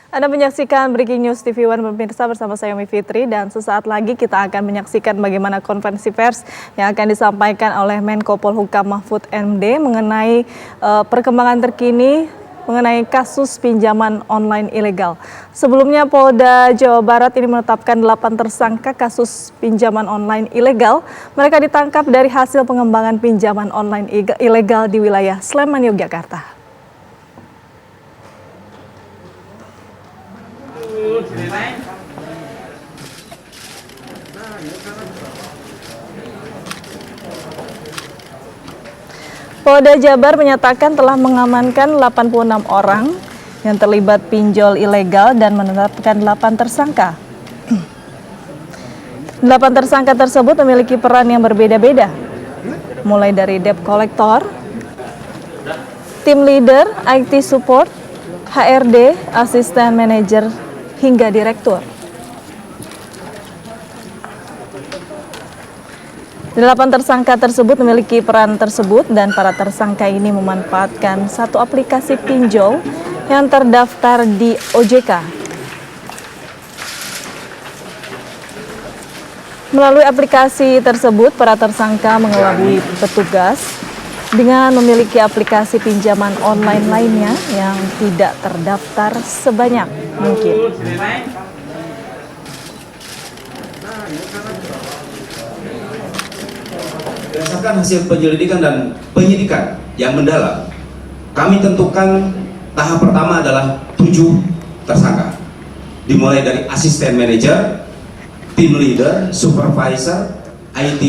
Anda menyaksikan Breaking News TV One pemirsa bersama saya Umi Fitri, dan sesaat lagi kita akan menyaksikan bagaimana konferensi pers yang akan disampaikan oleh Menko Polhukam Mahfud MD mengenai perkembangan terkini mengenai kasus pinjaman online ilegal. Sebelumnya Polda Jawa Barat ini menetapkan 8 tersangka kasus pinjaman online ilegal. Mereka ditangkap dari hasil pengembangan pinjaman online ilegal di wilayah Sleman, Yogyakarta. Polda Jabar menyatakan telah mengamankan 86 orang yang terlibat pinjol ilegal dan menetapkan 8 tersangka. 8 tersangka tersebut memiliki peran yang berbeda-beda, mulai dari debt collector, tim leader, IT support, HRD, asisten manajer, hingga direktur. 8 tersangka tersebut memiliki peran tersebut dan para tersangka ini memanfaatkan satu aplikasi pinjol yang terdaftar di OJK. Melalui aplikasi tersebut, para tersangka mengelabui petugas dengan memiliki aplikasi pinjaman online lainnya yang tidak terdaftar sebanyak mungkin. Berdasarkan hasil penyelidikan dan penyidikan yang mendalam, kami tentukan tahap pertama adalah 7 tersangka. Dimulai dari asisten manajer, tim leader, supervisor, IT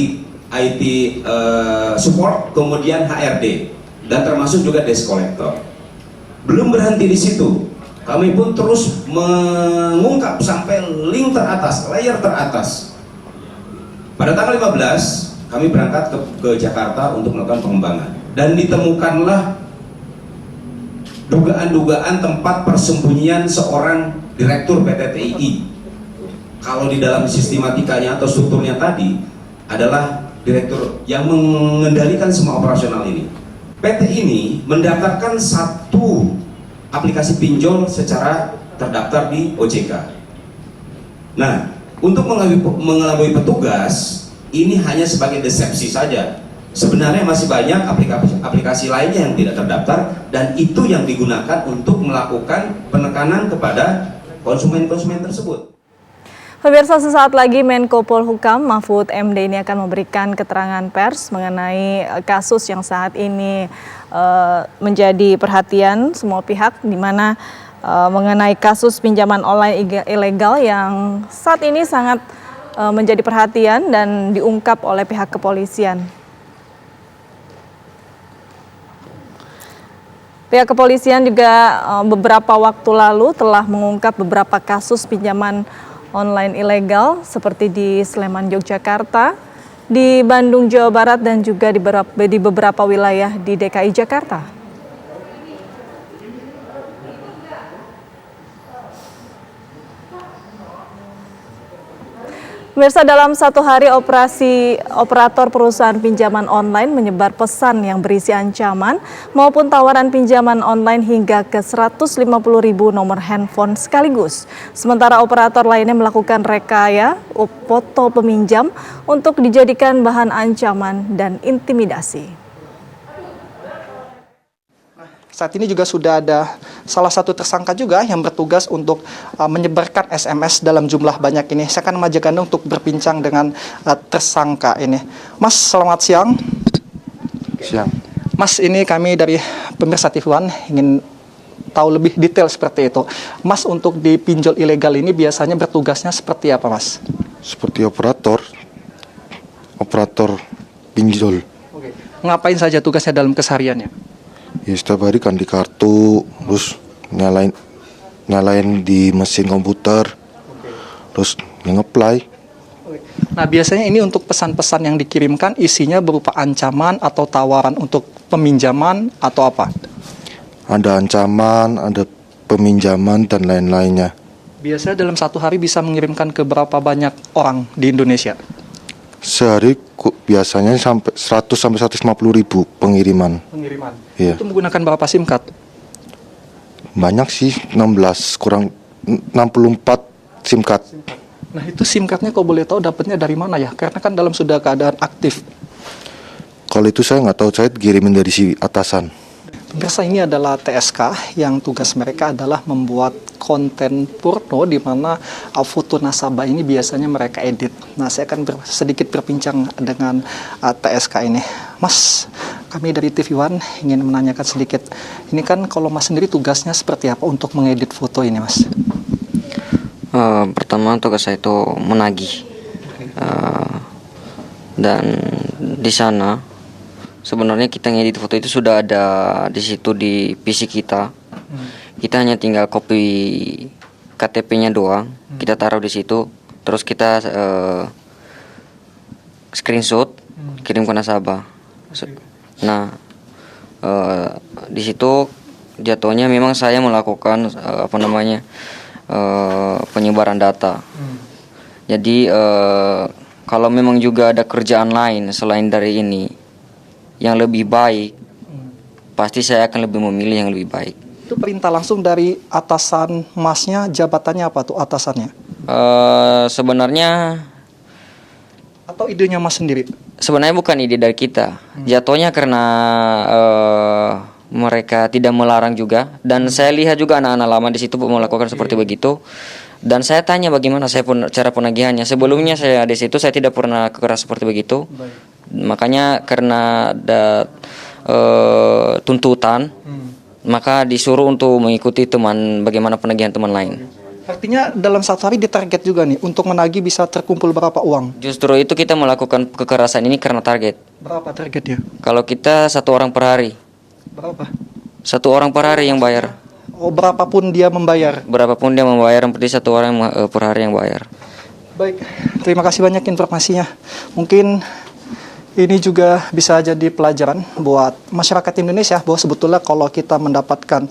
support, kemudian HRD, dan termasuk juga debt collector. Belum berhenti di situ, kami pun terus mengungkap sampai link teratas, layer teratas. Pada tanggal 15, kami berangkat ke Jakarta untuk melakukan pengembangan, dan ditemukanlah dugaan-dugaan tempat persembunyian seorang direktur PT TII. Kalau di dalam sistematikanya atau strukturnya tadi adalah direktur yang mengendalikan semua operasional ini. PT ini mendaftarkan satu aplikasi pinjol secara terdaftar di OJK. Nah, untuk mengelabui petugas, ini hanya sebagai desepsi saja. Sebenarnya masih banyak aplikasi lainnya yang tidak terdaftar, dan itu yang digunakan untuk melakukan penekanan kepada konsumen-konsumen tersebut. Pemirsa, sesaat lagi Menko Polhukam Mahfud MD ini akan memberikan keterangan pers mengenai kasus yang saat ini menjadi perhatian semua pihak, di mana mengenai kasus pinjaman online ilegal yang saat ini sangat menjadi perhatian dan diungkap oleh pihak kepolisian. Pihak kepolisian juga beberapa waktu lalu telah mengungkap beberapa kasus pinjaman online ilegal seperti di Sleman, Yogyakarta, di Bandung, Jawa Barat, dan juga di beberapa wilayah di DKI Jakarta. Pemirsa, dalam satu hari operator perusahaan pinjaman online menyebar pesan yang berisi ancaman maupun tawaran pinjaman online hingga ke 150.000 nomor handphone sekaligus. Sementara operator lainnya melakukan rekaya foto peminjam untuk dijadikan bahan ancaman dan intimidasi. Saat ini juga sudah ada salah satu tersangka juga yang bertugas untuk menyebarkan SMS dalam jumlah banyak ini. Saya akan mengajak Anda untuk berbincang dengan tersangka ini. Mas, selamat siang. Siang. Mas, ini kami dari pemirsa TV One ingin tahu lebih detail seperti itu. Mas, untuk di pinjol ilegal ini biasanya bertugasnya seperti apa, Mas? Seperti operator pinjol. Oke. Ngapain saja tugasnya dalam kesehariannya? Ya, setiap hari kan di kartu, terus nyalain di mesin komputer, terus nge-apply. Nah, biasanya ini untuk pesan-pesan yang dikirimkan isinya berupa ancaman atau tawaran untuk peminjaman atau apa? Ada ancaman, ada peminjaman, dan lain-lainnya. Biasanya dalam satu hari bisa mengirimkan ke berapa banyak orang di Indonesia? Sehari biasanya sampai 100-150 ribu pengiriman. Pengiriman. Iya. Itu menggunakan berapa SIM card? Banyak sih, 16, kurang 64 SIM card. Nah itu SIM cardnya kalau boleh tahu dapatnya dari mana ya? Karena kan dalam sudah keadaan aktif. Kalau itu saya nggak tahu, saya kirimin dari si atasan. Pemirsa, ini adalah TSK yang tugas mereka adalah membuat konten porno di mana foto nasabah ini biasanya mereka edit. Nah, saya akan sedikit berbincang dengan TSK ini. Mas, kami dari TV One ingin menanyakan sedikit. Ini kan kalau Mas sendiri tugasnya seperti apa untuk mengedit foto ini, Mas? Pertama tugas saya itu menagih. Dan di sana sebenarnya kita ngedit foto itu sudah ada di situ di PC kita. Kita hanya tinggal copy KTP-nya doang. Kita taruh di situ. Terus kita screenshot, kirim ke nasabah. Nah, di situ jatuhnya memang saya melakukan penyebaran data. Jadi kalau memang juga ada kerjaan lain selain dari ini yang lebih baik, pasti saya akan lebih memilih yang lebih baik. Itu perintah langsung dari atasan Masnya, jabatannya apa tuh atasannya? Sebenarnya Atau idenya Mas sendiri? sebenarnya bukan ide dari kita. Jatuhnya karena mereka tidak melarang juga, dan saya lihat juga anak-anak lama di situ melakukan seperti begitu. Dan saya tanya bagaimana cara penagihannya. Sebelumnya saya di situ saya tidak pernah keras seperti begitu. Makanya karena ada tuntutan, maka disuruh untuk mengikuti bagaimana penagihan teman lain. Artinya dalam satu hari ditarget juga nih untuk menagih bisa terkumpul berapa uang? Justru itu kita melakukan kekerasan ini karena target. Berapa targetnya? Kalau kita 1 orang per hari, Berapa? 1 orang per hari yang bayar. Oh, berapapun dia membayar. Berapapun dia membayar, berarti 1 orang per hari yang bayar. Baik, terima kasih banyak informasinya. Mungkin ini juga bisa jadi pelajaran buat masyarakat Indonesia bahwa sebetulnya kalau kita mendapatkan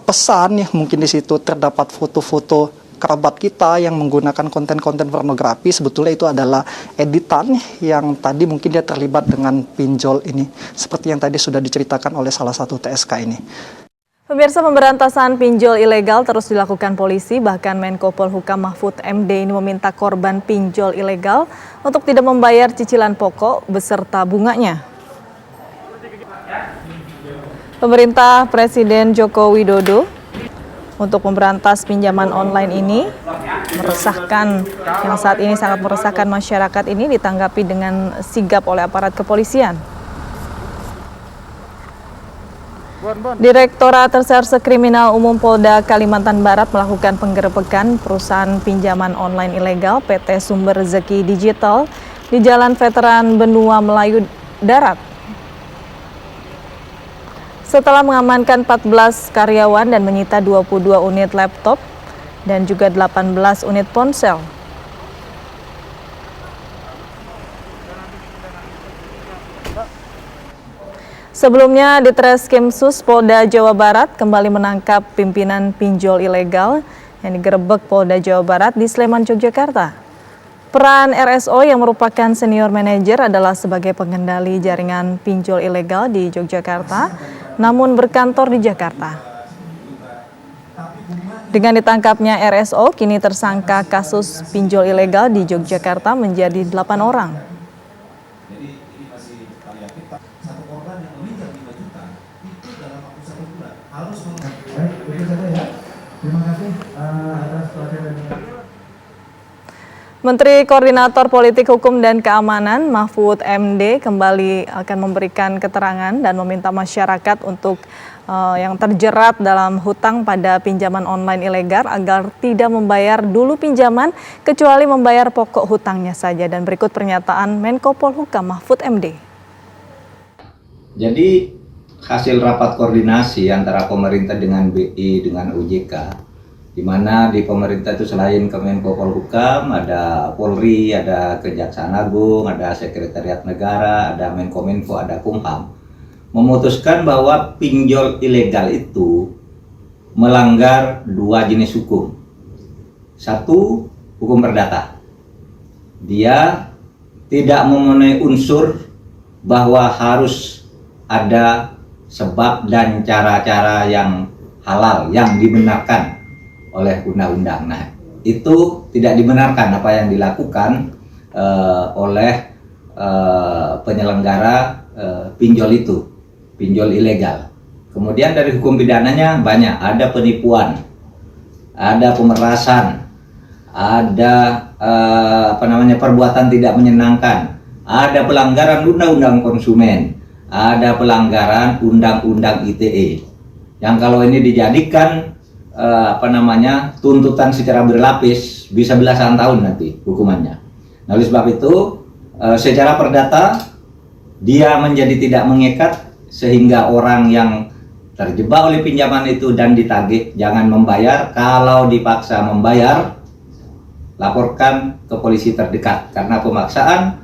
pesan ya mungkin di situ terdapat foto-foto kerabat kita yang menggunakan konten-konten pornografi, sebetulnya itu adalah editan yang tadi mungkin dia terlibat dengan pinjol ini, seperti yang tadi sudah diceritakan oleh salah satu TSK ini. Pemirsa, pemberantasan pinjol ilegal terus dilakukan polisi, bahkan Menko Polhukam Mahfud MD ini meminta korban pinjol ilegal untuk tidak membayar cicilan pokok beserta bunganya. Pemerintah Presiden Joko Widodo untuk memberantas pinjaman online ini meresahkan, yang saat ini sangat meresahkan masyarakat ini, ditanggapi dengan sigap oleh aparat kepolisian. Direktorat Reserse Kriminal Umum Polda Kalimantan Barat melakukan penggerebekan perusahaan pinjaman online ilegal PT Sumber Rezeki Digital di Jalan Veteran Benua Melayu Darat. Setelah mengamankan 14 karyawan dan menyita 22 unit laptop dan juga 18 unit ponsel. Sebelumnya, Ditreskrimsus Polda Jawa Barat kembali menangkap pimpinan pinjol ilegal yang digerebek Polda Jawa Barat di Sleman, Yogyakarta. Peran RSO yang merupakan senior manajer adalah sebagai pengendali jaringan pinjol ilegal di Yogyakarta, namun berkantor di Jakarta. Dengan ditangkapnya RSO, kini tersangka kasus pinjol ilegal di Yogyakarta menjadi 8 orang. Menteri Koordinator Politik Hukum dan Keamanan Mahfud MD kembali akan memberikan keterangan dan meminta masyarakat untuk yang terjerat dalam hutang pada pinjaman online ilegal agar tidak membayar dulu pinjaman kecuali membayar pokok hutangnya saja. Dan berikut pernyataan Menko Polhukam Mahfud MD. Jadi hasil rapat koordinasi antara pemerintah dengan BI dengan OJK, di mana di pemerintah itu selain Kemenko Polhukam, ada Polri, ada Kejaksaan Agung, ada Sekretariat Negara, ada Menkominfo, ada Kumham, memutuskan bahwa pinjol ilegal itu melanggar 2 jenis hukum. 1, hukum perdata. Dia tidak memenuhi unsur bahwa harus ada sebab dan cara-cara yang halal, yang dibenarkan oleh undang-undang. Nah, itu tidak dibenarkan apa yang dilakukan oleh penyelenggara pinjol itu, pinjol ilegal. Kemudian dari hukum pidananya banyak, ada penipuan, ada pemerasan, ada perbuatan tidak menyenangkan, ada pelanggaran undang-undang konsumen, ada pelanggaran undang-undang ITE. Yang kalau ini dijadikan tuntutan secara berlapis bisa belasan tahun nanti hukumannya. Nah, oleh sebab itu secara perdata dia menjadi tidak mengikat, sehingga orang yang terjebak oleh pinjaman itu dan ditagih jangan membayar. Kalau dipaksa membayar, laporkan ke polisi terdekat, karena pemaksaan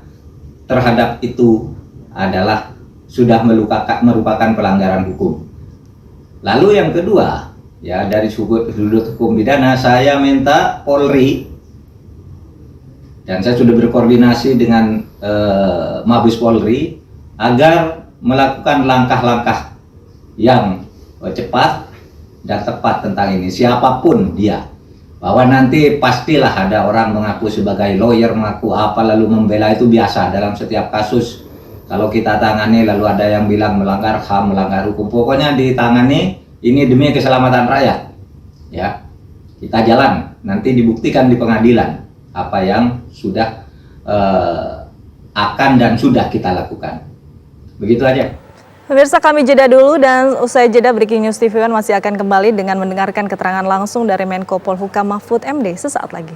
terhadap itu adalah sudah merupakan pelanggaran hukum. Lalu yang kedua, ya, dari sudut hukum pidana, saya minta Polri, dan saya sudah berkoordinasi dengan Mabes Polri agar melakukan langkah-langkah yang cepat dan tepat tentang ini, siapapun dia. Bahwa nanti pastilah ada orang mengaku sebagai lawyer, mengaku apa, lalu membela, itu biasa dalam setiap kasus. Kalau kita tangani lalu ada yang bilang melanggar HAM, melanggar hukum, pokoknya ditangani ini demi keselamatan rakyat. Ya, kita jalan, nanti dibuktikan di pengadilan apa yang sudah akan dan sudah kita lakukan. Begitu aja. Pemirsa, kami jeda dulu, dan usai jeda Breaking News TV One masih akan kembali dengan mendengarkan keterangan langsung dari Menko Polhukam Mahfud MD sesaat lagi.